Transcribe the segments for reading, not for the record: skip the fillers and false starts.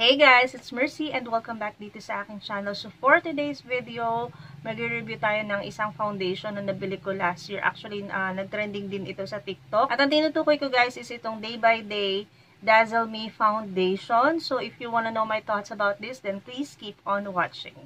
Hey guys, it's Mercy and welcome back dito sa aking channel. So for today's video, mag-review tayo ng isang foundation na nabili ko last year. Actually, nag-trending din ito sa TikTok. At ang tinutukoy ko guys is itong Day by Day Dazzle Me Foundation. So if you wanna know my thoughts about this, then please keep on watching.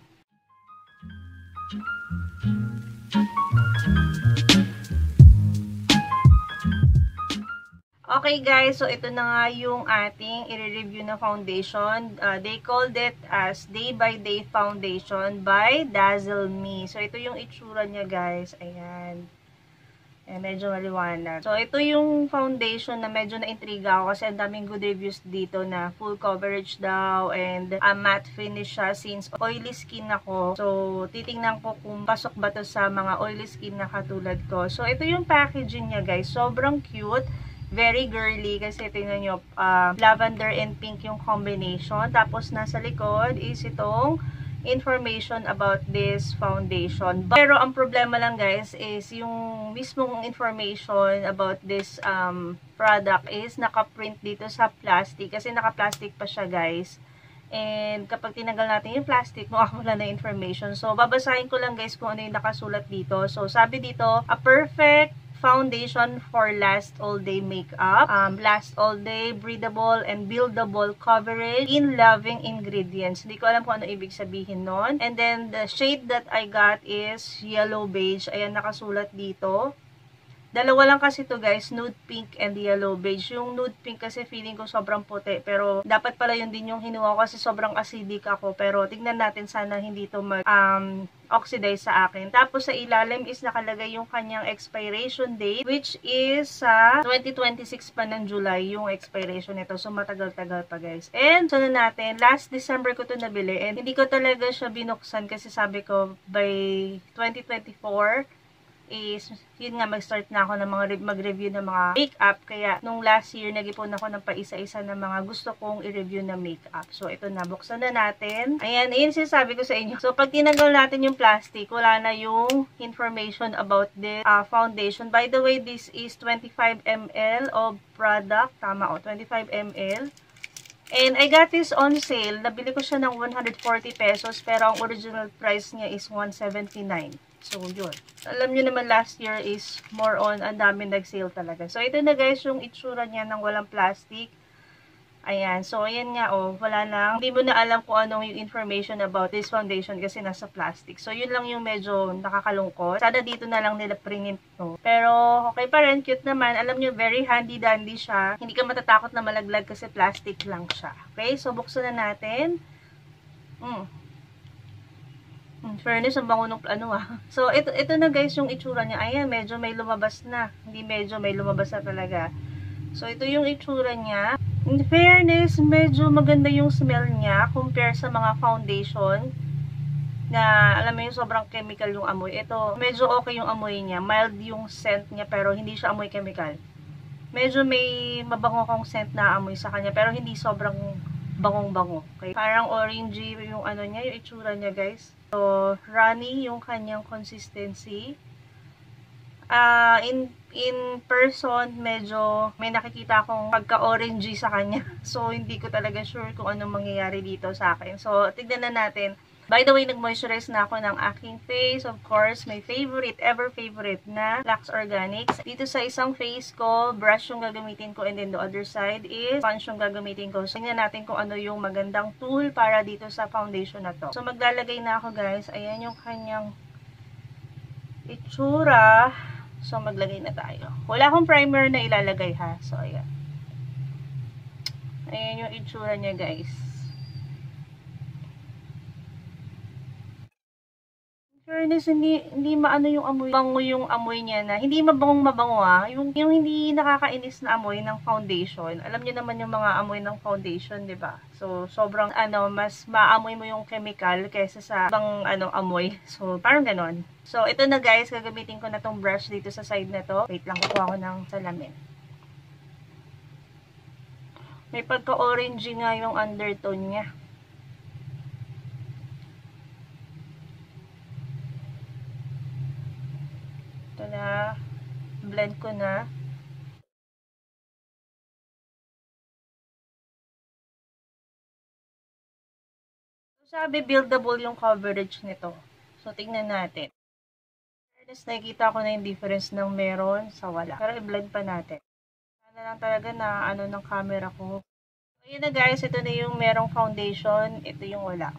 Okay guys, so ito na nga yung ating i-review na foundation. They called it as Day by Day Foundation by Dazzle Me. So ito yung itsura niya guys. Ayan. Medyo maliwanag. So ito yung foundation na medyo na-intriga ako kasi ang daming good reviews dito na full coverage daw and matte finish siya since oily skin ako. So titingnan ko kung pasok ba to sa mga oily skin na katulad ko. So ito yung packaging niya guys. Sobrang cute. Very girly kasi tingnan nyo, lavender and pink yung combination. Tapos nasa likod is itong information about this foundation. Pero ang problema lang guys is yung mismong information about this product is naka-print dito sa plastic. Kasi naka-plastic pa siya guys. And kapag tinanggal natin yung plastic, makakawala na information. So babasahin ko lang guys kung ano yung nakasulat dito. So sabi dito, a perfect foundation for last all day makeup, last all day, breathable and buildable coverage in loving ingredients. Hindi ko alam kung ano ibig sabihin nun. And then the shade that I got is yellow beige. Ayan, nakasulat dito. Dalawa lang kasi to guys, nude pink and yellow beige. Yung nude pink kasi feeling ko sobrang puti, pero dapat pala yun din yung hinuha ko kasi sobrang acidic ako. Pero tignan natin, sana hindi to oxidize sa akin. Tapos sa ilalim is nakalagay yung kanyang expiration date, which is sa 2026 pa ng July yung expiration nito. So matagal-tagal pa guys. And so na natin, last December ko to nabili and hindi ko talaga siya binuksan kasi sabi ko by 2024 is, yun nga, mag-start na ako ng mag-review ng mga makeup. Kaya, nung last year, nag-ipon ako ng paisa-isa ng mga gusto kong i-review na makeup. So, ito na. Buksan na natin. Ayan, yun sinasabi ko sa inyo. So, pag tinanggal natin yung plastic, wala na yung information about this foundation. By the way, this is 25 ml of product. Tama o, 25 ml. And I got this on sale. Nabili ko siya ng 140 pesos, pero ang original price niya is 179. So, yun. Alam nyo naman, last year is more on, ang dami nag-sale talaga. So, ito na guys, yung itsura niya ng walang plastic. Ayan. So, ayan nga, oh, wala lang. Hindi mo na alam kung anong yung information about this foundation kasi nasa plastic. So, yun lang yung medyo nakakalungkot. Sana dito na lang nila print to. Pero, okay pa rin. Cute naman. Alam nyo, very handy-dandy siya. Hindi ka matatakot na malaglag kasi plastic lang siya. Okay? So, buksan na natin. Fairness, ang bango nung So, ito na guys yung itsura niya. Ayan, medyo may lumabas na. Hindi medyo, may lumabas na talaga. So, ito yung itsura niya. In fairness, medyo maganda yung smell niya compare sa mga foundation na, alam mo yung sobrang chemical yung amoy. Ito, medyo okay yung amoy niya. Mild yung scent niya, pero hindi siya amoy chemical. Medyo may mabango kong scent na amoy sa kanya, pero hindi sobrang bangong-bango. Okay? Parang orangey yung ano niya, yung itsura niya guys. So, runny yung kanyang consistency. In person, medyo may nakikita akong pagka-orangey sa kanya. So, hindi ko talaga sure kung anong mangyayari dito sa akin. So, tignan na natin. By the way, nag-moisturize na ako ng aking face. Of course, my favorite, ever favorite na Lux Organics. Dito sa isang face ko, brush yung gagamitin ko and then the other side is sponge yung gagamitin ko. So, tingnan natin kung ano yung magandang tool para dito sa foundation na to. So, maglalagay na ako guys. Ayan yung kanyang itsura. So, maglagay na tayo. Wala akong primer na ilalagay ha. So, ayan. Ayan yung itsura niya guys. Fairness, hindi maano yung amoy. Bango yung amoy niya na, hindi mabango yung hindi nakakainis na amoy ng foundation. Alam niyo naman yung mga amoy ng foundation, 'di ba? So, sobrang mas maamoy mo yung chemical kaysa sa ibang amoy. So, parang ganon. So, ito na guys, gagamitin ko na tong brush dito sa side na to. Wait lang, kukuha ko ng salamin. May pagka-orangey nga yung undertone niya. Ito na, blend ko na. Sabi, buildable yung coverage nito. So, tingnan natin. Nakikita ko na yung difference ng meron sa wala. Pero i-blend pa natin. Sana lang talaga na ano ng camera ko. So, yun na guys, ito na yung merong foundation. Ito yung wala.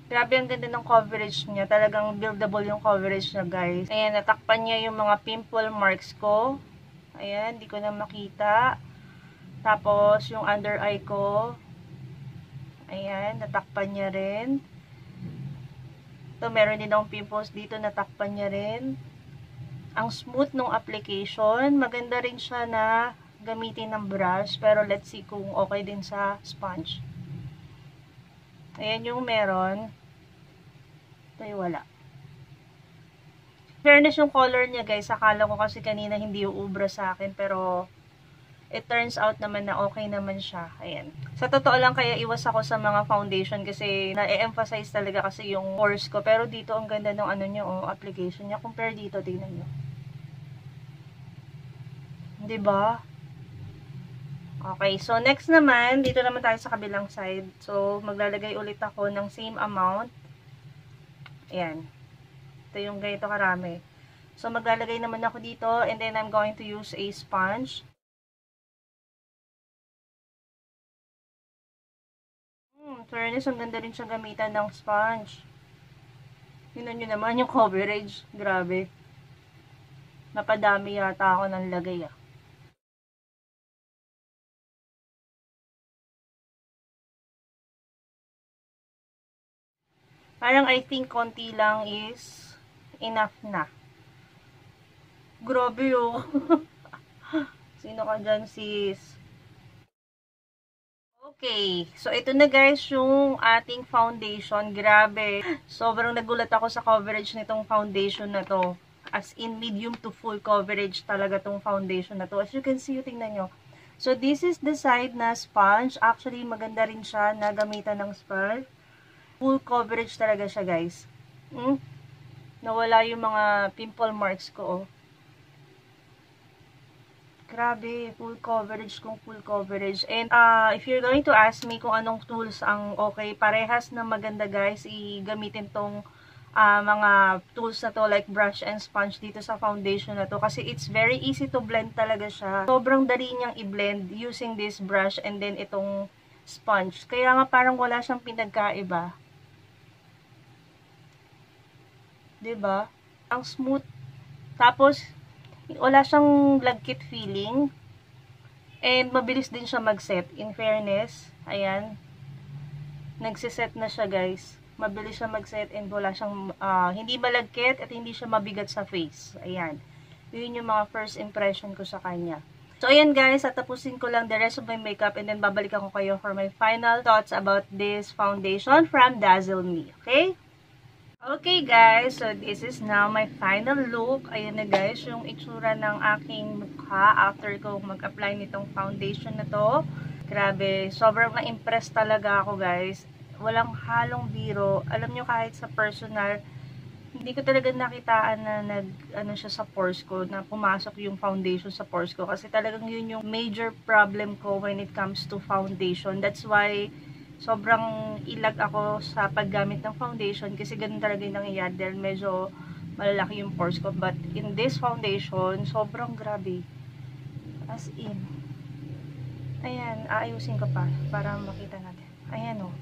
Grabe ang ganda ng coverage niya. Talagang buildable yung coverage niya guys. Ayan, natakpan niya yung mga pimple marks ko. Ayan, hindi ko na makita. Tapos, yung under eye ko. Ayan, natakpan niya rin. Ito, meron din akong pimples dito, natakpan niya rin. Ang smooth ng application. Maganda rin siya na gamitin ng brush. Pero let's see kung okay din sa sponge. Ayan yung meron. Ito yung wala. Fairness yung color niya guys. Akala ko kasi kanina hindi uubra sa akin. Pero it turns out naman na okay naman siya. Ayan. Sa totoo lang kaya iwas ako sa mga foundation kasi na-emphasize talaga kasi yung pores ko. Pero dito ang ganda ng ano niya, application niya. Compare dito, tingnan niyo. 'Di ba? Okay, so next naman, dito naman tayo sa kabilang side. So maglalagay ulit ako ng same amount. Ayan. Ito yung ganito karami. So maglalagay naman ako dito and then I'm going to use a sponge. Fairness, ang ganda rin siya gamitan ng sponge. Tingnan nyo naman yung coverage. Grabe. Napadami yata ako ng lagay ah. Parang I think konti lang is enough na. Grabe oh. Sino ka dyan sis? Okay, so ito na guys yung ating foundation. Grabe, sobrang nagulat ako sa coverage nitong foundation na to. As in medium to full coverage talaga tong foundation na to. As you can see, tingnan nyo. So this is the side na sponge. Actually, maganda rin siya na gamitan ng sponge. Full coverage talaga siya guys. Nawala yung mga pimple marks ko oh. Grabe, full coverage kung full coverage. And if you're going to ask me kung anong tools ang okay, parehas na maganda guys, i-gamitin tong mga tools na to like brush and sponge dito sa foundation na to. Kasi it's very easy to blend talaga siya. Sobrang dali niyang i-blend using this brush and then itong sponge. Kaya nga parang wala siyang pinagkaiba. 'Di ba? Ang smooth. Tapos, wala siyang lagkit feeling. And mabilis din siya mag-set. In fairness, ayan. Nagsiset na siya guys. Mabilis siya mag-set and wala siyang, hindi malagkit at hindi siya mabigat sa face. Ayan. Yun yung mga first impression ko sa kanya. So ayan guys, tapusin ko lang the rest of my makeup and then babalikan ko kayo for my final thoughts about this foundation from Dazzle Me. Okay? Okay guys, so this is now my final look. Ayan na guys, yung itsura ng aking mukha after ko mag-apply nitong foundation na to. Grabe, sobrang na-impress talaga ako guys. Walang halong biro. Alam nyo kahit sa personal, hindi ko talaga nakitaan na ano siya sa pores ko, na pumasok yung foundation sa pores ko. Kasi talagang yun yung major problem ko when it comes to foundation. That's why sobrang ilag ako sa paggamit ng foundation kasi ganun talaga yung nangyayari dahil medyo malalaki yung pores ko. But in this foundation, sobrang grabe. As in. Ayan, aayusin ko pa para makita natin. Ayan o.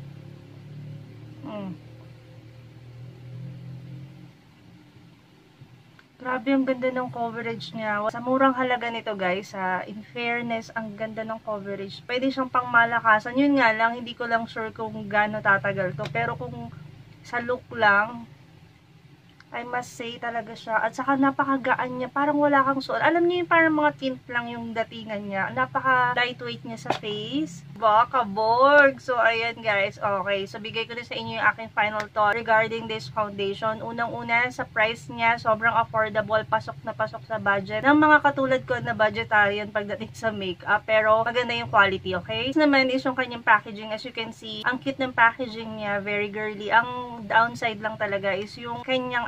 Grabe ang ganda ng coverage niya. Sa murang halaga nito guys, in fairness, ang ganda ng coverage. Pwede siyang pang malakasan. Yun nga lang, hindi ko lang sure kung gaano tatagal to. Pero kung sa look lang, I must say talaga siya. At saka napakagaan niya. Parang wala kang suot. Alam niyo yung parang mga tint lang yung datingan niya. Napaka lightweight niya sa face. Baka borg. So, ayan guys. Okay. So, bigay ko na sa inyo yung aking final thought regarding this foundation. Unang-una, sa price niya, sobrang affordable. Pasok na pasok sa budget. Ng mga katulad ko na budgetarian pagdating sa makeup. Pero, maganda yung quality, okay? Next naman is yung kanyang packaging. As you can see, ang cute ng packaging niya. Very girly. Ang downside lang talaga is yung kanyang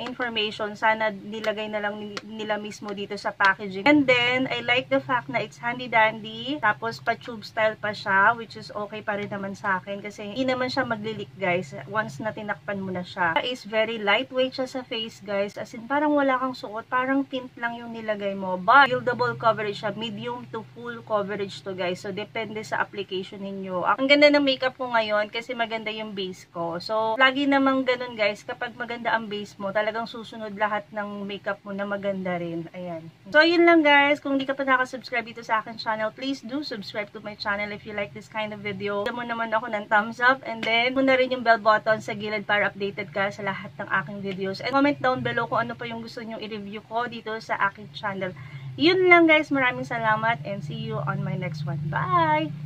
information, sana nilagay na lang nila mismo dito sa packaging. And then, I like the fact na it's handy dandy, tapos pa-tube style pa siya, which is okay pa rin naman sa akin kasi hindi naman siya maglilik guys, once na tinakpan mo na siya. Is very lightweight siya sa face guys, as in parang wala kang suot, parang tint lang yung nilagay mo. But, buildable coverage siya, medium to full coverage to guys, so depende sa application ninyo. Ang ganda ng makeup ko ngayon kasi maganda yung base ko. So, lagi namang ganun guys, kapag maganda ang base mo, talagang susunod lahat ng makeup mo na maganda rin. Ayan. So, yun lang guys. Kung hindi ka pa nakasubscribe dito sa akin channel, please do subscribe to my channel if you like this kind of video. Bigyan mo naman ako ng thumbs up and then muna rin yung bell button sa gilid para updated ka sa lahat ng aking videos. And comment down below kung ano pa yung gusto nyong i-review ko dito sa aking channel. Yun lang guys. Maraming salamat and see you on my next one. Bye!